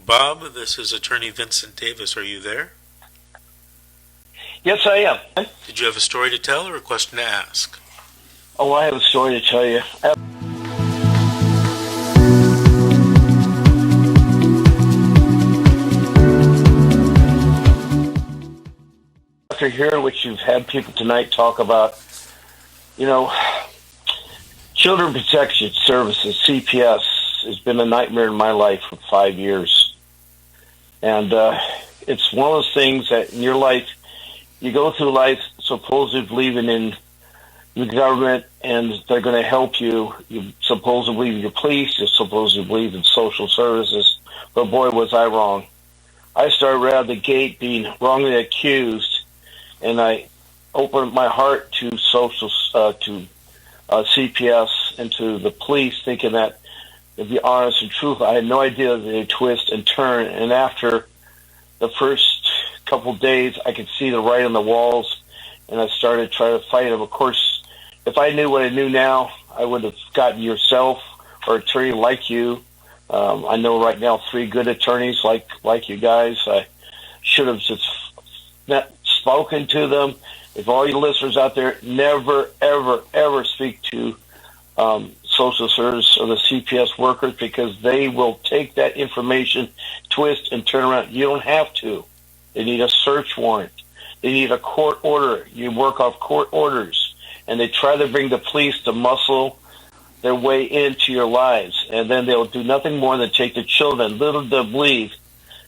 Bob, this is Attorney Vincent Davis. Are you there? Yes, I am. Did you have a story to tell or a question to ask? Oh, I have a story to tell you. After hearing what you've had people tonight talk about, Children Protection Services, CPS, has been a nightmare in my life for 5 years. And it's one of those things that in your life, you go through life supposedly believing in the government and they're going to help you. You supposedly believe in your police. You supposedly believe in social services. But boy, was I wrong. I started right out of the gate being wrongly accused, and I opened my heart to CPS and to the police, thinking that, to be honest and truthful, I had no idea that they'd twist and turn. And after the first couple of days, I could see the writing on the walls, and I started trying to fight them. Of course, if I knew what I knew now, I would have gotten yourself or an attorney like you. I know right now 3 good attorneys like you guys. I should have just spoken to them. If all you listeners out there, never, ever, ever speak to social service or the CPS workers, because they will take that information, twist, and turn around. You don't have to. They need a search warrant. They need a court order. You work off court orders. And they try to bring the police to muscle their way into your lives. And then they'll do nothing more than take the children. Little to believe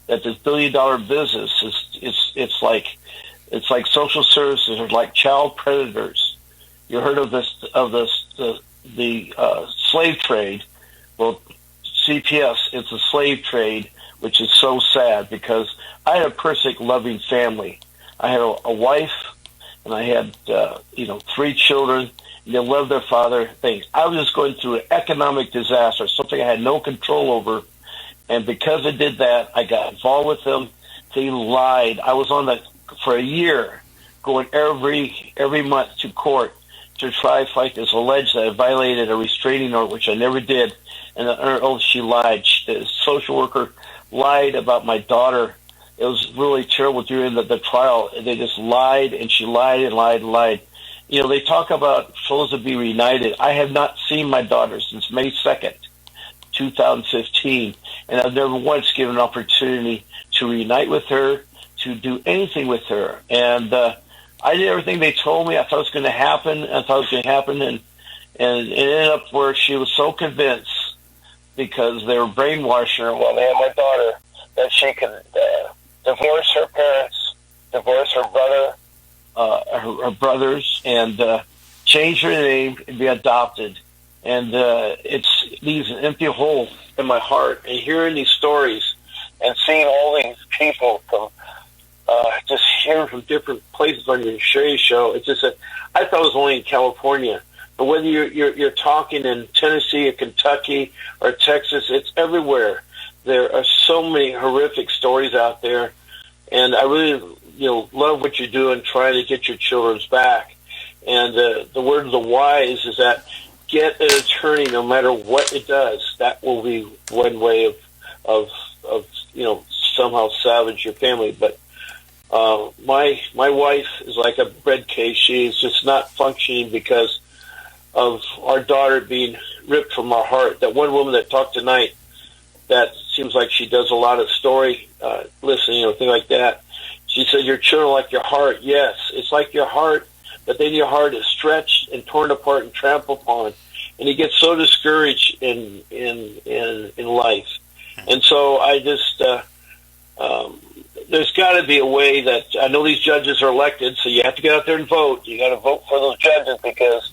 that this billion-dollar business it's like social services are like child predators. You heard of the slave trade. Well, CPS, it's a slave trade, which is so sad, because I had a perfect loving family. I had a wife, and I had 3 children, and they loved their father. Things. I was just going through an economic disaster, something I had no control over, and because I did that, I got involved with them. They lied. I was on for a year, going every month to court to try to fight this, alleged that I violated a restraining order, which I never did. And under oath, she lied. The social worker lied about my daughter. It was really terrible during the trial. They just lied, and she lied and lied and lied. They talk about supposed to be reunited. I have not seen my daughter since May 2nd, 2015, and I've never once given an opportunity to reunite with her, to do anything with her. And I did everything they told me. I thought it was going to happen. And it ended up where she was so convinced, because they were brainwashing her while they had my daughter, that she could divorce her parents, divorce her brother, her brothers, and change her name and be adopted. And it leaves an empty hole in my heart. And hearing these stories and seeing all these people from just hearing from different places on your show, it's just that I thought it was only in California. But whether you're talking in Tennessee or Kentucky or Texas, it's everywhere. There are so many horrific stories out there, and I really love what you're doing, trying to get your children's back. And the word of the wise is that get an attorney, no matter what it does. That will be one way of somehow salvage your family. But my wife is like a bread cake. She is just not functioning because of our daughter being ripped from our heart. That one woman that talked tonight, that seems like she does a lot of story listening, things like that. She said, your children are like your heart. Yes, it's like your heart, but then your heart is stretched and torn apart and trampled upon. And you get so discouraged in life. And so I just, there's got to be a way that, I know these judges are elected, so you have to get out there and vote. You got to vote for those judges, because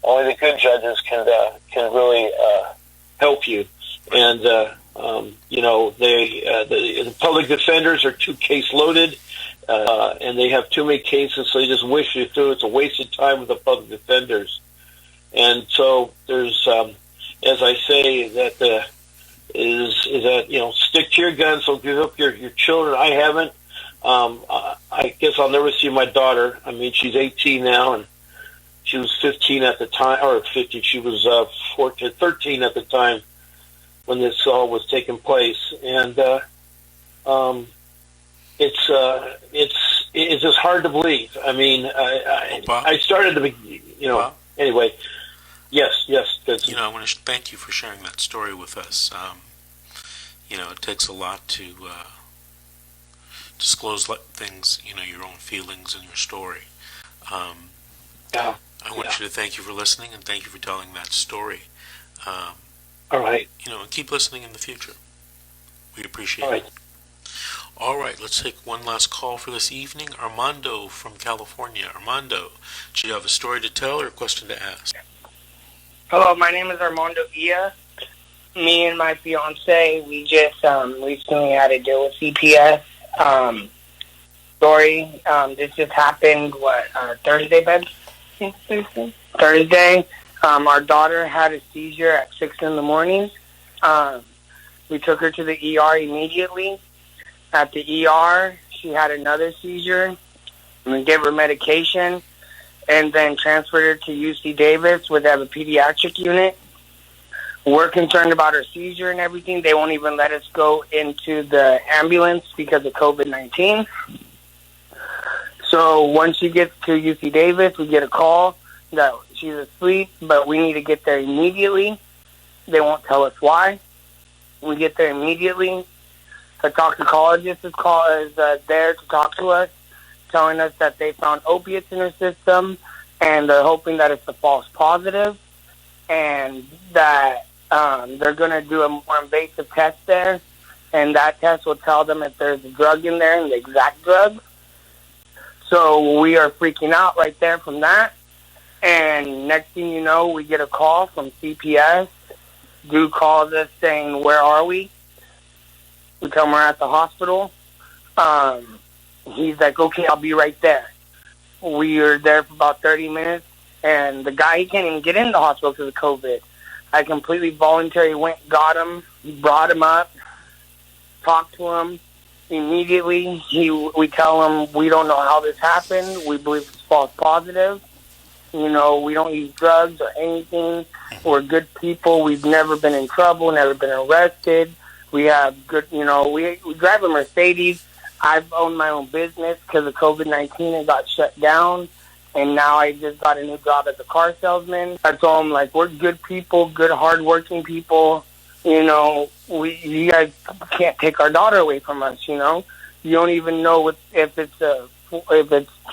only the good judges can really help you. And the public defenders are too case loaded, and they have too many cases, so they just wish you through. It's a waste of time with the public defenders. And so there's, as I say, that stick to your guns. So give up your children. I haven't. I guess I'll never see my daughter. I mean, she's 18 now, and she was 15 at the time, or 15. She was 13 at the time when this all was taking place. And It's just hard to believe. I mean, I started to be, Bob? anyway. Yes, Vincent. I want to thank you for sharing that story with us. It takes a lot to disclose things, your own feelings and your story. Yeah. I want you to thank you for listening and thank you for telling that story. All right. And keep listening in the future. We appreciate All right. it. All right, let's take one last call for this evening. Armando from California. Armando, do you have a story to tell or a question to ask? Hello, my name is Armando Villa. Me and my fiance, we just recently had to deal with CPS. Story. This just happened, Thursday, babe? Thursday. Our daughter had a seizure at 6 in the morning. We took her to the ER immediately. At the ER, she had another seizure. We gave her medication and then transferred her to UC Davis where they have a pediatric unit. We're concerned about her seizure and everything. They won't even let us go into the ambulance because of COVID-19. So once she gets to UC Davis, we get a call that she's asleep, but we need to get there immediately. They won't tell us why. We get there immediately. The toxicologist is there to talk to us, telling us that they found opiates in her system, and they're hoping that it's a false positive, and that they're going to do a more invasive test there, and that test will tell them if there's a drug in there and the exact drug. So we are freaking out right there from that. And next thing you know, we get a call from CPS. Dude calls us saying, "Where are we?" We tell him we're at the hospital. He's like, "Okay, I'll be right there." We are there for about 30 minutes, and the guy, he can't even get in the hospital because of COVID. I completely voluntarily went, got him, brought him up, talked to him. Immediately, we tell him we don't know how this happened. We believe it's false positive. We don't use drugs or anything. We're good people. We've never been in trouble, never been arrested. We have good, we drive a Mercedes. I've owned my own business because of COVID-19 and got shut down. And now I just got a new job as a car salesman. I told him, we're good people, good, hardworking people. You guys can't take our daughter away from us, You don't even know if it's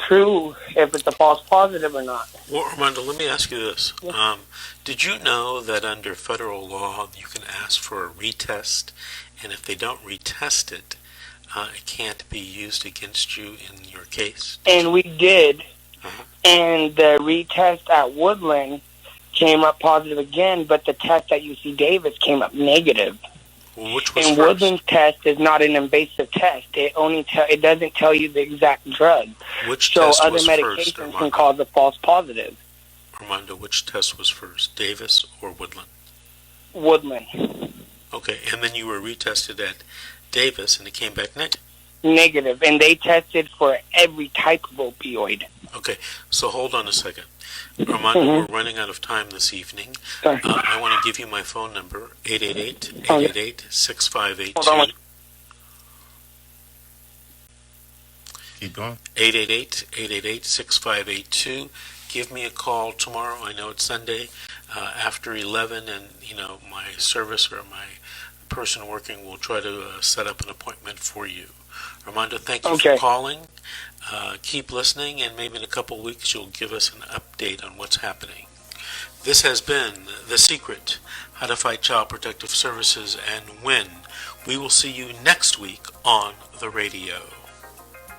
true, if it's a false positive or not. Well, Armando, let me ask you this. Yeah. Did you know that under federal law you can ask for a retest, and if they don't retest it, it can't be used against you in your case? And we did. Uh-huh. And the retest at Woodland came up positive again, but the test at UC Davis came up negative. Well, which was and first? Woodland's test is not an invasive test. It doesn't tell you the exact drug. Which test other was medications first, can cause a false positive. Armando, which test was first, Davis or Woodland? Woodland. Okay, and then you were retested at Davis, and it came back negative. Negative, and they tested for every type of opioid. Okay, so hold on a second. Armando, we're running out of time this evening. I want to give you my phone number, 888-888-6582. Hold on. Keep going. 888-888-6582. Give me a call tomorrow. I know it's Sunday after 11, and my service or my person working will try to set up an appointment for you. Armando, thank you for calling. Keep listening, and maybe in a couple weeks you'll give us an update on what's happening. This has been The Secret, How to Fight Child Protective Services and Win. We will see you next week on the radio.